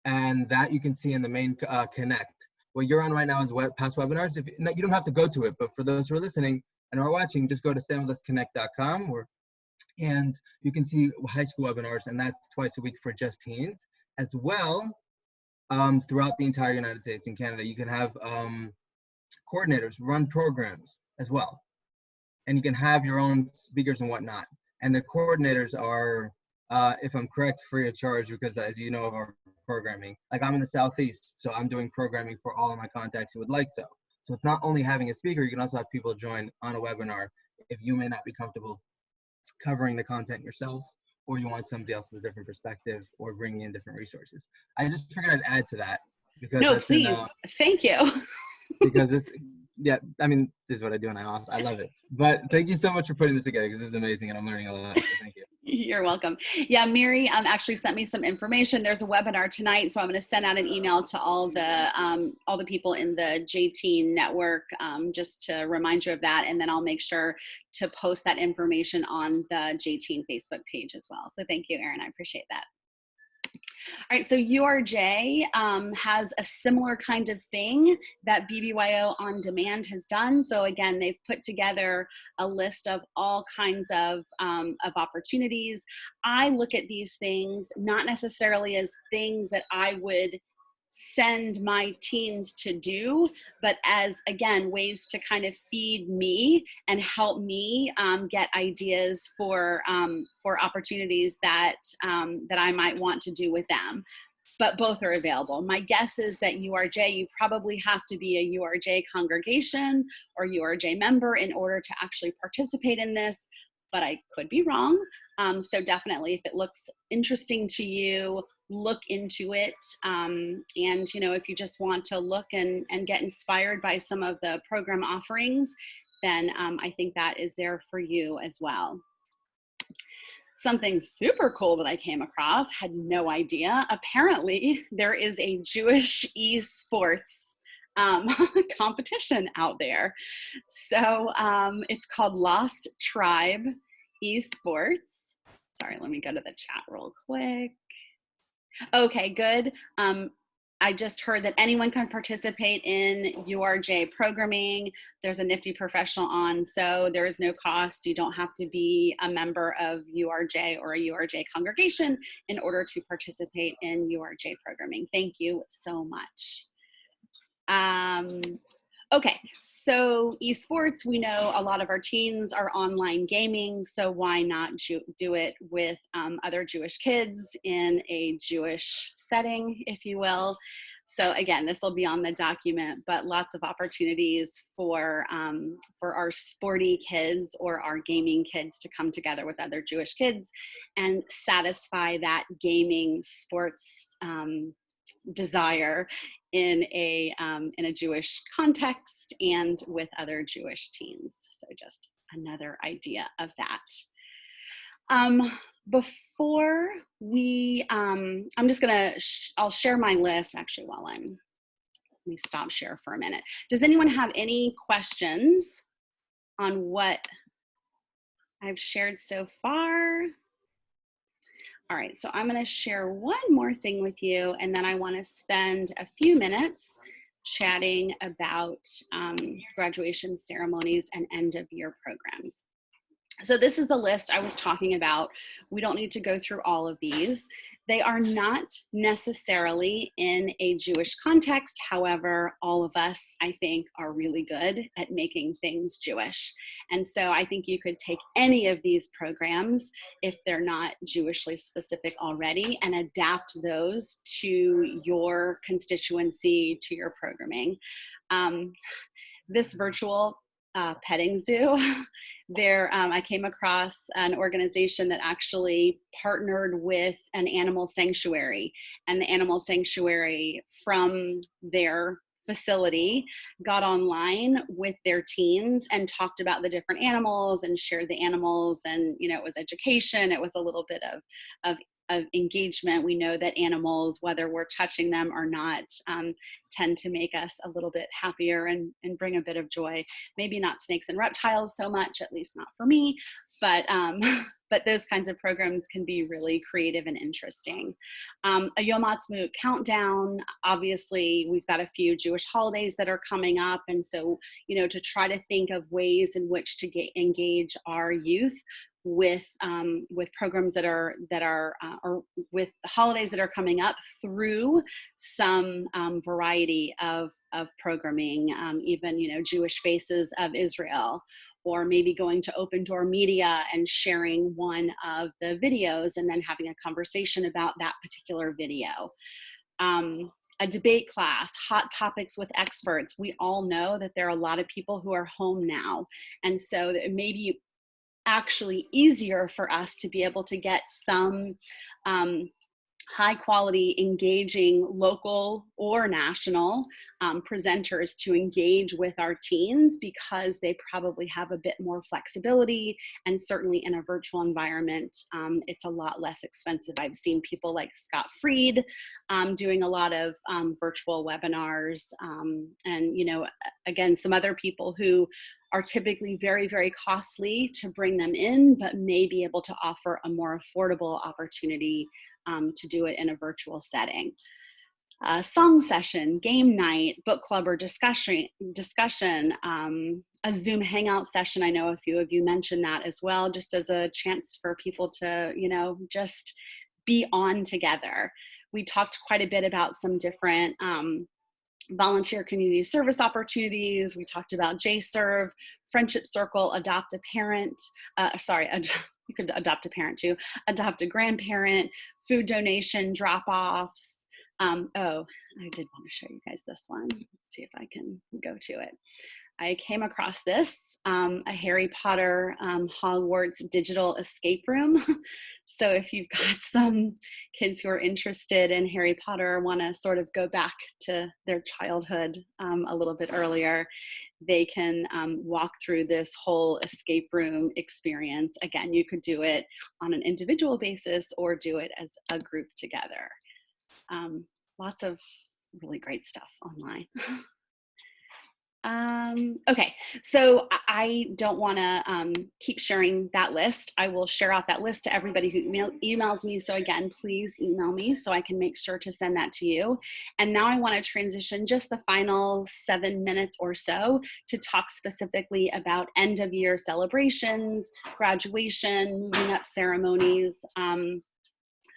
And that you can see in the main Connect. What you're on right now is past webinars. You don't have to go to it, but for those who are listening and are watching, just go to standwithusconnect.com and you can see high school webinars, and that's twice a week for just teens. As well, throughout the entire United States and Canada, you can have coordinators run programs as well. And you can have your own speakers and whatnot. And the coordinators are, if I'm correct, free of charge, because as you know of our programming, like I'm in the Southeast, so I'm doing programming for all of my contacts who would like so. So it's not only having a speaker, you can also have people join on a webinar if you may not be comfortable covering the content yourself, or you want somebody else with a different perspective, or bringing in different resources. I just figured I'd add to that. Because no, please. Thank you. Because this, yeah, I mean, this is what I do and I love it. But thank you so much for putting this together, because this is amazing and I'm learning a lot, so thank you. You're welcome. Yeah, Mary actually sent me some information. There's a webinar tonight, so I'm going to send out an email to all the people in the J-Teen network just to remind you of that, and then I'll make sure to post that information on the J-Teen Facebook page as well. So thank you, Erin. I appreciate that. All right, so URJ has a similar kind of thing that BBYO On Demand has done. So again, they've put together a list of all kinds of opportunities. I look at these things not necessarily as things that I would send my teens to do, but as, again, ways to kind of feed me and help me get ideas for opportunities that I might want to do with them. But both are available. My guess is that URJ, you probably have to be a URJ congregation or URJ member in order to actually participate in this, but I could be wrong. So definitely, if it looks interesting to you, look into it. And, if you just want to look and get inspired by some of the program offerings, then I think that is there for you as well. Something super cool that I came across, had no idea. Apparently, there is a Jewish esports competition out there. So it's called Lost Tribe Esports. Sorry, let me go to the chat real quick. Okay, good. I just heard that anyone can participate in URJ programming. There's a Nifty professional on, so there is no cost. You don't have to be a member of URJ or a URJ congregation in order to participate in URJ programming. Thank you so much. Okay, so esports, we know a lot of our teens are online gaming, so why not do it with other Jewish kids in a Jewish setting, if you will. So again, this will be on the document, but lots of opportunities for our sporty kids or our gaming kids to come together with other Jewish kids and satisfy that gaming sports desire in a Jewish context and with other Jewish teens. So just another idea of that. Before we, I'm just gonna, I'll share my list actually while let me stop share for a minute. Does anyone have any questions on what I've shared so far? All right, so I'm gonna share one more thing with you, and then I wanna spend a few minutes chatting about graduation ceremonies and end of year programs. So this is the list I was talking about. We don't need to go through all of these. They are not necessarily in a Jewish context. However, all of us, I think, are really good at making things Jewish. And so I think you could take any of these programs, if they're not Jewishly specific already, and adapt those to your constituency, to your programming. This virtual petting zoo, I came across an organization that actually partnered with an animal sanctuary, and the animal sanctuary from their facility got online with their teens and talked about the different animals and shared the animals, and it was education. It was a little bit of engagement. We know that animals, whether we're touching them or not, tend to make us a little bit happier and bring a bit of joy. Maybe not snakes and reptiles so much, at least not for me, but those kinds of programs can be really creative and interesting. A Yom Ha'atzmaut countdown, obviously we've got a few Jewish holidays that are coming up, and so to try to think of ways in which to engage our youth with programs that are or with holidays that are coming up through some variety of programming, even Jewish Faces of Israel, or maybe going to Open Door Media and sharing one of the videos and then having a conversation about that particular video. A debate class, hot topics with experts. We all know that there are a lot of people who are home now, and so it may be actually easier for us to be able to get some high quality, engaging local or national presenters to engage with our teens, because they probably have a bit more flexibility, and certainly in a virtual environment, it's a lot less expensive. I've seen people like Scott Fried doing a lot of virtual webinars, and again, some other people who are typically very, very costly to bring them in, but may be able to offer a more affordable opportunity to do it in a virtual setting. Song session, game night, book club or discussion, a Zoom hangout session. I know a few of you mentioned that as well, just as a chance for people to, just be on together. We talked quite a bit about some different volunteer community service opportunities. We talked about JServe, Friendship Circle, Adopt a Parent, you could adopt a parent too, adopt a grandparent, food donation, drop-offs. Oh, I did want to show you guys this one. Let's see if I can go to it. I came across this, a Harry Potter Hogwarts digital escape room. So if you've got some kids who are interested in Harry Potter, want to sort of go back to their childhood a little bit earlier, they can walk through this whole escape room experience. Again, you could do it on an individual basis or do it as a group together. Lots of really great stuff online. Okay, so I don't want to keep sharing that list. I will share out that list to everybody who emails me. So again, please email me so I can make sure to send that to you. And now I want to transition just the final 7 minutes or so to talk specifically about end of year celebrations, graduation, moving up ceremonies.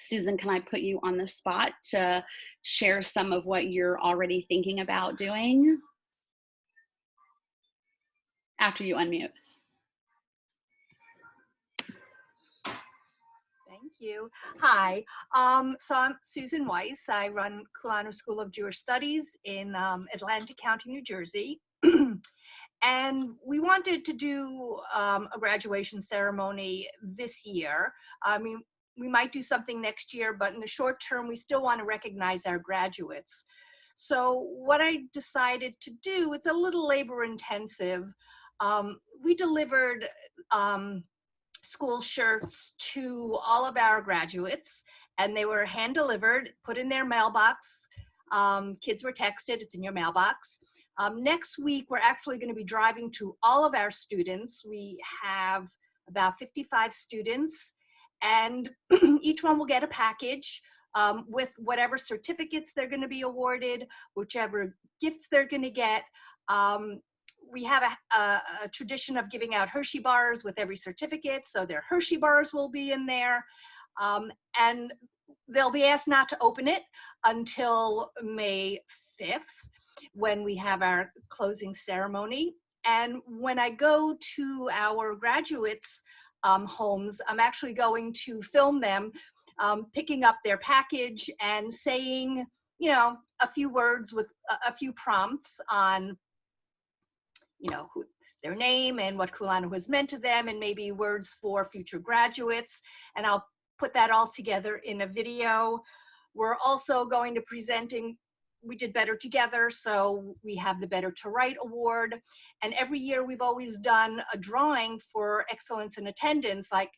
Susan, can I put you on the spot to share some of what you're already thinking about doing? After you unmute. Thank you. Hi. So I'm Susan Weiss. I run Kulanu School of Jewish Studies in Atlantic County, New Jersey. And we wanted to do a graduation ceremony this year. I mean, we might do something next year, but in the short term, we still want to recognize our graduates. So what I decided to do, it's a little labor intensive. We delivered school shirts to all of our graduates, and they were hand delivered, put in their mailbox. Kids were texted, it's in your mailbox. Next week, we're actually going to be driving to all of our students. We have about 55 students, and each one will get a package with whatever certificates they're going to be awarded, whichever gifts they're going to get. We have a tradition of giving out Hershey bars with every certificate, so their Hershey bars will be in there. And they'll be asked not to open it until May 5th, when we have our closing ceremony. And when I go to our graduates' homes, I'm actually going to film them picking up their package and saying, you know, a few words with a few prompts on, you know, their name and what Kulanu has meant to them, and maybe words for future graduates. And I'll put that all together in a video. We're also going to presenting, we did Better Together, so we have the Better to Write Award. And every year we've always done a drawing for excellence in attendance, like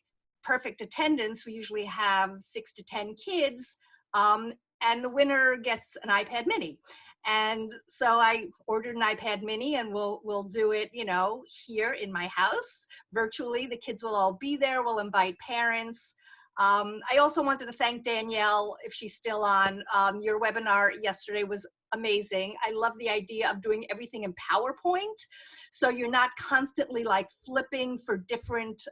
perfect attendance. We usually have 6 to 10 kids, and the winner gets an iPad mini. And so I ordered an iPad mini, and we'll do it, you know, here in my house virtually. The kids will all be there. We'll invite parents. I also wanted to thank Danielle, if she's still on. Your webinar yesterday was amazing. I love the idea of doing everything in PowerPoint, so you're not constantly like flipping for different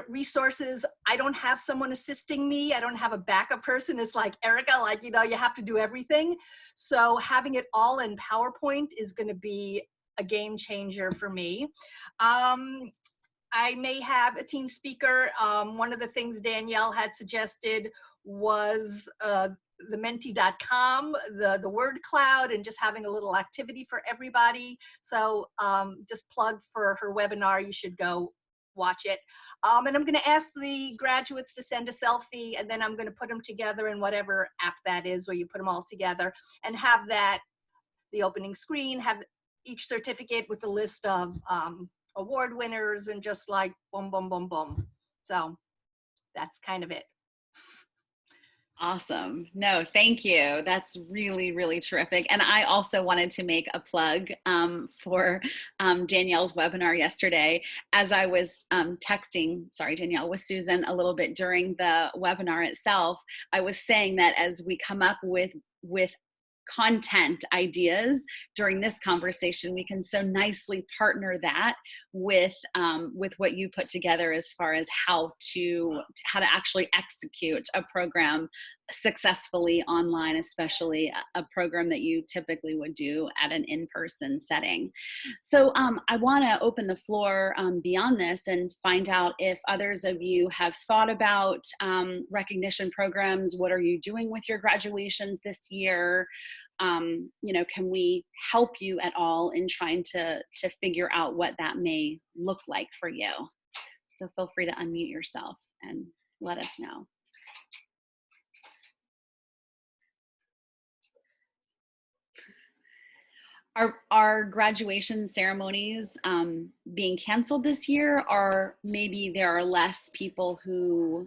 resources. I don't have someone assisting me. I don't have a backup person. It's like, Erica, like, you know, you have to do everything. So having it all in PowerPoint is going to be a game changer for me. I may have a team speaker. One of the things Danielle had suggested was the menti.com, the word cloud, and just having a little activity for everybody. So just plug for her webinar, you should go watch it. And I'm going to ask the graduates to send a selfie, and then I'm going to put them together in whatever app that is where you put them all together, and have that, the opening screen, have each certificate with a list of award winners, and just like boom, boom, boom, boom. So that's kind of it. Awesome. No, thank you. That's really, really terrific. And I also wanted to make a plug for Danielle's webinar yesterday. As I was texting, sorry, Danielle, with Susan a little bit during the webinar itself, I was saying that as we come up with content ideas during this conversation, we can so nicely partner that with what you put together as far as how to actually execute a program successfully online, especially a program that you typically would do at an in-person setting. So I want to open the floor beyond this and find out if others of you have thought about recognition programs. What are you doing with your graduations this year? You know, can we help you at all in trying to figure out what that may look like for you? So feel free to unmute yourself and let us know. Are graduation ceremonies being canceled this year, or maybe there are less people who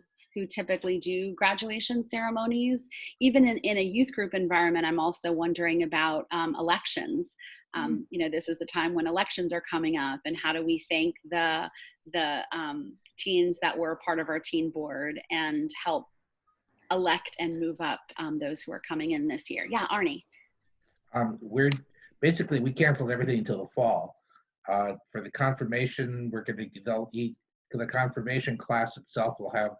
typically do graduation ceremonies? Even in a youth group environment, I'm also wondering about elections. You know, this is the time when elections are coming up, and how do we thank the teens that were part of our teen board and help elect and move up those who are coming in this year? Yeah, Arnie. Basically, we canceled everything until the fall. For the confirmation, the confirmation class itself will have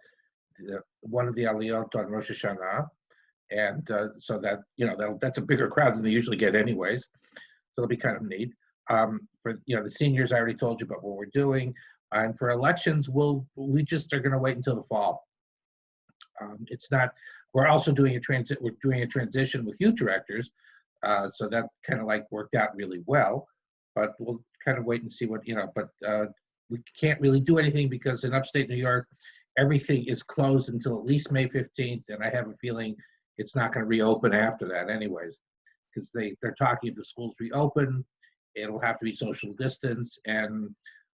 one of the aliyot on Rosh Hashanah, and so that, you know, that's a bigger crowd than they usually get anyways. So it'll be kind of neat. For, you know, the seniors, I already told you about what we're doing. And for elections, we just are going to wait until the fall. It's not. We're also doing a transition with youth directors, so that kind of like worked out really well. But we'll kind of wait and see what But we can't really do anything because in upstate New York, everything is closed until at least May 15th, and I have a feeling it's not going to reopen after that, anyways, because they're talking if the schools reopen, it'll have to be social distance, and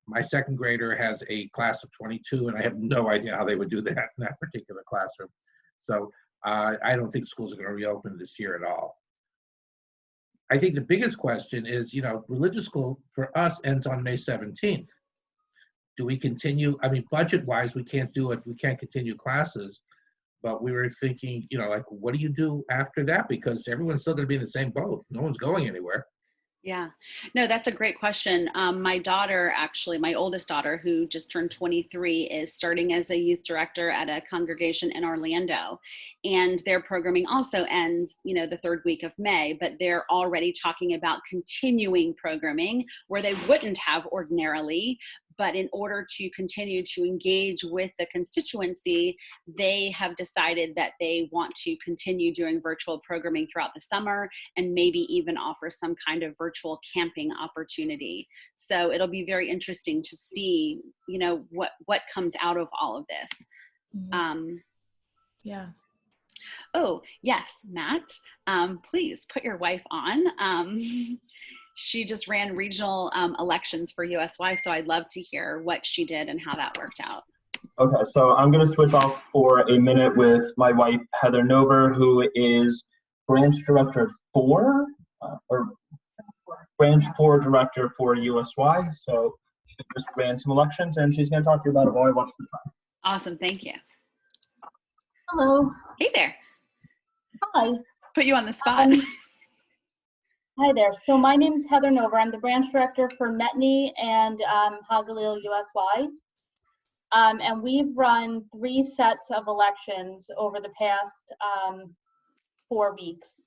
my second grader has a class of 22, and I have no idea how they would do that in that particular classroom. So I don't think schools are going to reopen this year at all. I think the biggest question is, religious school for us ends on May 17th. Do we continue? I mean, budget-wise, we can't do it. We can't continue classes, but we were thinking, like, what do you do after that? Because everyone's still going to be in the same boat. No one's going anywhere. Yeah, no, that's a great question. My daughter, actually, my oldest daughter, who just turned 23, is starting as a youth director at a congregation in Orlando. And their programming also ends, the third week of May, but they're already talking about continuing programming where they wouldn't have ordinarily. But in order to continue to engage with the constituency, they have decided that they want to continue doing virtual programming throughout the summer and maybe even offer some kind of virtual camping opportunity. So it'll be very interesting to see, what comes out of all of this. Yeah. Oh, yes, Matt, please put your wife on. She just ran regional elections for USY, so I'd love to hear what she did and how that worked out. Okay, so I'm going to switch off for a minute with my wife, Heather Nover, who is Branch Director 4, or Branch 4 Director for USY. So she just ran some elections, and she's going to talk to you about it while I watch the time. Awesome, thank you. Hello. Hey there. Hi. Put you on the spot. Hi there. So my name is Heather Nover. I'm the branch director for Metney and Hagalil USY. And we've run 3 sets of elections over the past 4 weeks.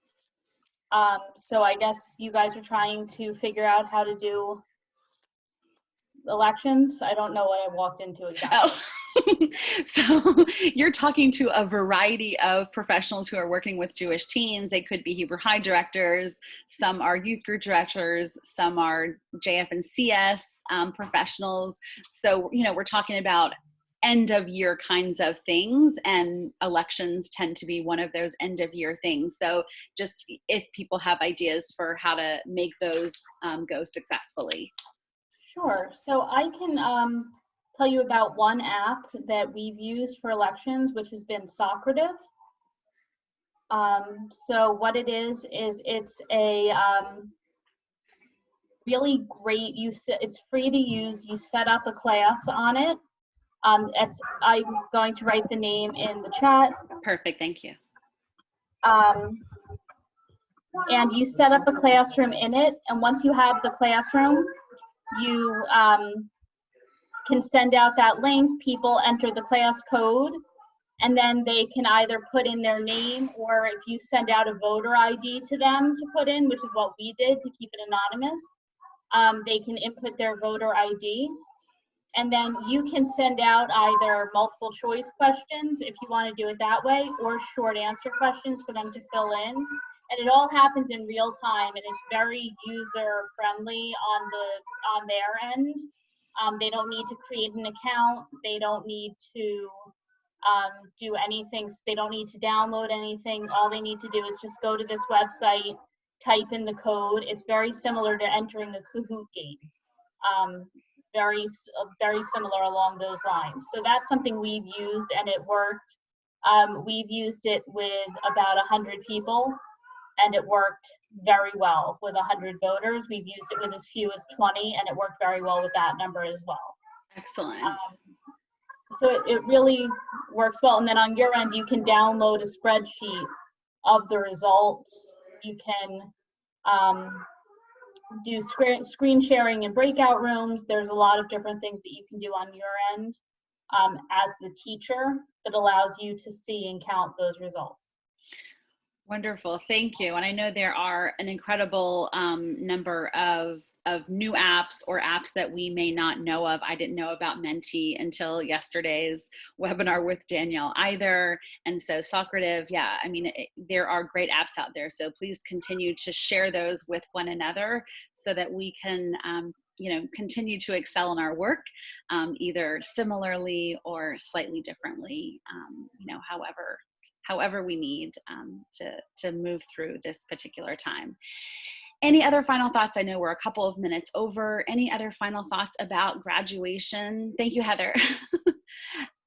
So I guess you guys are trying to figure out how to do elections. I don't know what I walked into exactly. Oh. So you're talking to a variety of professionals who are working with Jewish teens. They could be Hebrew High directors, some are youth group directors, some are JF and CS professionals. So, we're talking about end of year kinds of things, and elections tend to be one of those end of year things. So just if people have ideas for how to make those go successfully. Sure. So I can tell you about one app that we've used for elections, which has been Socrative. So what it is it's a really great, it's free to use. You set up a class on it. I'm going to write the name in the chat. Perfect, thank you. And you set up a classroom in it, and once you have the classroom, you can send out that link, people enter the class code, and then they can either put in their name, or if you send out a voter ID to them to put in, which is what we did to keep it anonymous, they can input their voter ID. And then you can send out either multiple choice questions if you want to do it that way, or short answer questions for them to fill in. And it all happens in real time, and it's very user friendly on their end. They don't need to create an account. They don't need to do anything. They don't need to download anything. All they need to do is just go to this website, type in the code. It's very similar to entering a Kahoot game. Very similar along those lines. So that's something we've used, and it worked. We've used it with about 100 people, and it worked very well with 100 voters. We've used it with as few as 20, and it worked very well with that number as well. Excellent. So it really works well. And then on your end, you can download a spreadsheet of the results. You can do screen sharing in breakout rooms. There's a lot of different things that you can do on your end as the teacher that allows you to see and count those results. Wonderful, thank you. And I know there are an incredible number of new apps or apps that we may not know of. I didn't know about Menti until yesterday's webinar with Danielle either. And so Socrative, yeah, I mean, there are great apps out there. So please continue to share those with one another so that we can continue to excel in our work, either similarly or slightly differently, however we need to move through this particular time. Any other final thoughts? I know we're a couple of minutes over. Any other final thoughts about graduation? Thank you, Heather.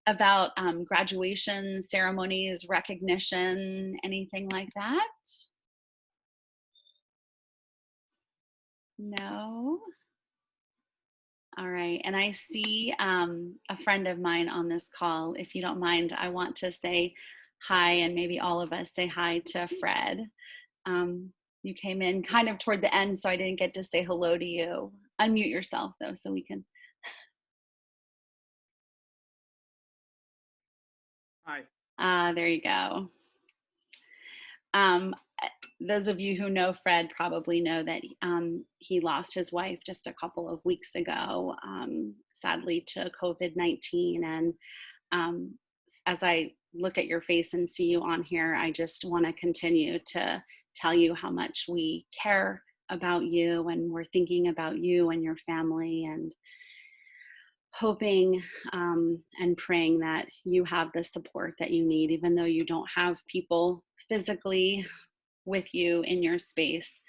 About graduation ceremonies, recognition, anything like that? No? All right, and I see a friend of mine on this call. If you don't mind, I want to say hi, and maybe all of us say hi to Fred. You came in kind of toward the end, so I didn't get to say hello to you. Unmute yourself, though, so we can. Hi. There you go. Those of you who know Fred probably know that he lost his wife just a couple of weeks ago, sadly to COVID-19. And as I look at your face and see you on here, I just want to continue to tell you how much we care about you, and we're thinking about you and your family, and hoping and praying that you have the support that you need, even though you don't have people physically with you in your space,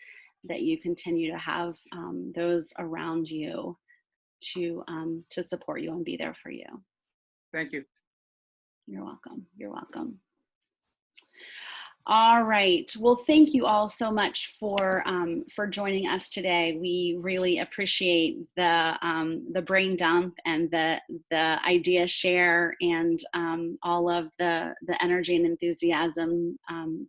that you continue to have those around you to support you and be there for you. Thank you. You're welcome. You're welcome. All right. Well, thank you all so much for joining us today. We really appreciate the brain dump and the idea share, and all of the energy and enthusiasm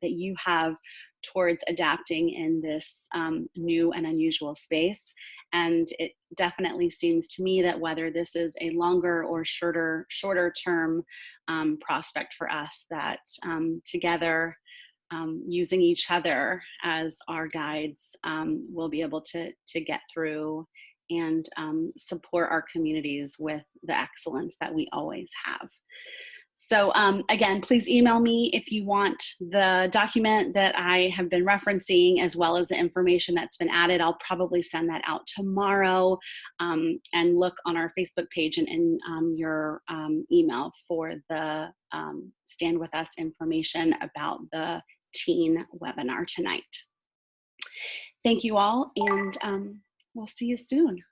that you have towards adapting in this new and unusual space. And it definitely seems to me that whether this is a longer or shorter term prospect for us, that together, using each other as our guides, we'll be able to get through and support our communities with the excellence that we always have. So again, please email me if you want the document that I have been referencing, as well as the information that's been added. I'll probably send that out tomorrow, and look on our Facebook page and in your email for the Stand With Us information about the teen webinar tonight. Thank you all, and we'll see you soon.